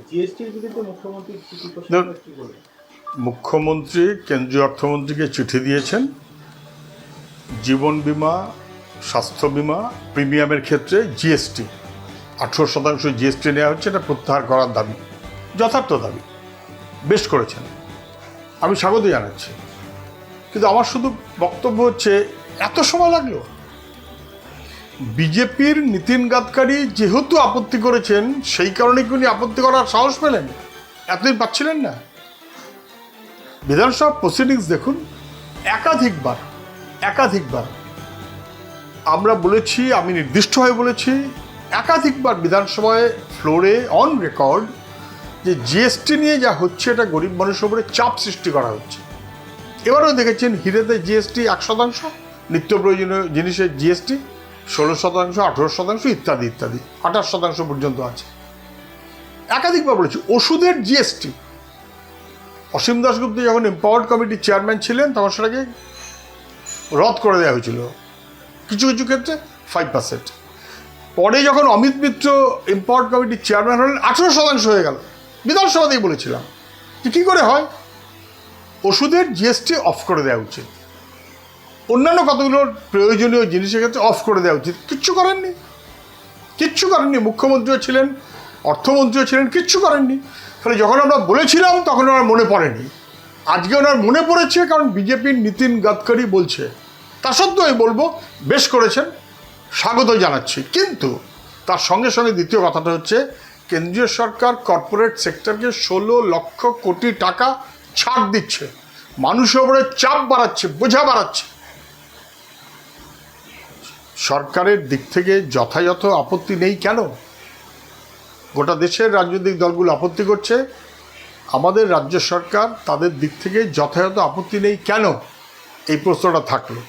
জিএসটির বিরুদ্ধে মুখ্যমন্ত্রীর চিঠি কি বলবেন? মুখ্যমন্ত্রী কেন্দ্রীয় অর্থমন্ত্রীকে চিঠি দিয়েছেন জীবন বিমা, স্বাস্থ্য বিমা, প্রিমিয়ামের ক্ষেত্রে জিএসটি 18% জিএসটি নেওয়া হচ্ছে, এটা প্রত্যাহার করার দাবি, যথার্থ দাবি, বেশ করেছেন, আমি স্বাগত জানাচ্ছি। কিন্তু আমার শুধু বক্তব্য হচ্ছে, এত সময় লাগলো? বিজেপির নীতিন গাডকারি যেহেতু আপত্তি করেছেন, সেই কারণে কি উনি আপত্তি করার সাহস পেলেন? এতদিন পাচ্ছিলেন না? বিধানসভা প্রসিডিংস দেখুন, একাধিকবার আমরা বলেছি, আমি নির্দিষ্টভাবে বলেছি, একাধিকবার বিধানসভায় ফ্লোরে অন রেকর্ড, যে জিএসটি নিয়ে যা হচ্ছে এটা গরিব মানুষের উপরে চাপ সৃষ্টি করা হচ্ছে। এবারেও দেখেছেন হিরেতে জিএসটি 1% নিত্য প্রয়োজনীয় জিনিসের জিএসটি 16%, 18% ইত্যাদি ইত্যাদি, 28% পর্যন্ত আছে। একাধিকবার বলেছি ওষুধের জিএসটি, অসীম দাশগুপ্ত যখন এম্পাওয়ার্ড কমিটির চেয়ারম্যান ছিলেন তখন সেটাকে রদ করে দেওয়া হয়েছিল, কিছু কিছু ক্ষেত্রে 5%। পরে যখন অমিত মিত্র এম্পাওয়ার্ড কমিটির চেয়ারম্যান হলেন 18% হয়ে গেল। বিধানসভাতেই বলেছিলাম যে কী করে হয়, ওষুধের জিএসটি অফ করে দেওয়া উচিত, অন্যান্য কতগুলো প্রয়োজনীয় জিনিসের ক্ষেত্রে অফ করে দেওয়া উচিত। কিচ্ছু করেননি। মুখ্যমন্ত্রীও ছিলেন, অর্থমন্ত্রীও ছিলেন, কিচ্ছু করেননি। ফলে যখন আমরা বলেছিলাম তখন ওনার মনে পড়েনি। আজকে ওনার মনে পড়েছে, কারণ বিজেপির নীতিন গাডকারি বলছে। তা সত্ত্বেও আমি বলবো বেশ করেছেন, স্বাগত জানাচ্ছি। কিন্তু তার সঙ্গে সঙ্গে দ্বিতীয় কথাটা হচ্ছে, কেন্দ্রীয় সরকার কর্পোরেট সেক্টরকে 16 লক্ষ কোটি টাকা ছাড় দিচ্ছে, মানুষের উপরে চাপ বাড়াচ্ছে, বোঝা বাড়াচ্ছে। সরকারের দিক থেকে যথাযথ আপত্তি নেই কেন? গোটা দেশের রাজনৈতিক দলগুলো আপত্তি করছে, আমাদের রাজ্য সরকার তাদের দিক থেকে যথাযথ আপত্তি নেই কেন? এই প্রশ্নটা থাকলো।